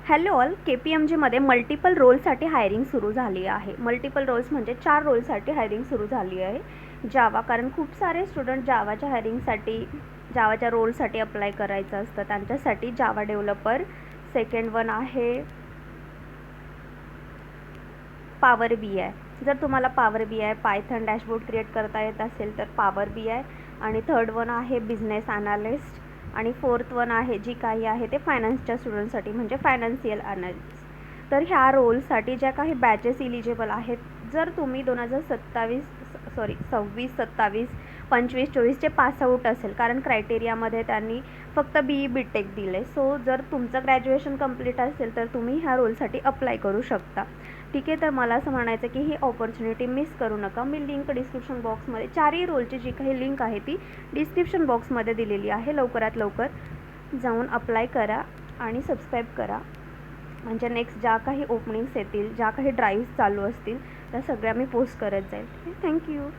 Hello all, KPMGमध्ये multiple रोलसाठी hiring सुरू झाली आहे. मल्टिपल रोल्स म्हणजे 4 रोलसाठी हायरिंग सुरू झाली आहे. जावा, कारण खूप सारे स्टुडंट जावाच्या हायरिंगसाठी, जावाच्या रोलसाठी अप्लाय करायचं असतं, त्यांच्यासाठी जावा डेव्हलपर. सेकंड वन आहे पॉवर BI. जर तुम्हाला power BI, Python dashboard create करता येत असेल तर पॉवर BI. आणि थर्ड वन आहे बिझनेस ॲनालिस्ट. आणि फोर्थ वन आहे जी काही आहे ते फायनान्सच्या स्टुडंटसाठी, म्हणजे फायनान्शियल ॲनालिस्ट. तर ह्या रोलसाठी ज्या काही बॅचेस इलिजिबल आहेत, जर तुम्ही 26, 27, 25, 24चे पासआउट असेल, कारण क्रायटेरियामध्ये त्यांनी फक्त BE BTech दिले. सो जर तुमचं ग्रॅज्युएशन कंप्लीट असेल तर तुम्ही ह्या रोलसाठी अप्लाय करू शकता. ठीक आहे, तर मला असं म्हणायचं की ही ऑपॉर्च्युनिटी मिस करू नका. मी लिंक डिस्क्रिप्शन बॉक्समध्ये, 4ही रोलची जी काही लिंक आहे ती डिस्क्रिप्शन बॉक्समध्ये दिलेली आहे. लवकरात लवकर जाऊन अप्लाय करा आणि सबस्क्राईब करा, म्हणजे नेक्स्ट ज्या काही ओपनिंग्स येतील, ज्या काही ड्राईव्स चालू असतील त्या सगळ्या मी पोस्ट करत जाईल. थँक्यू.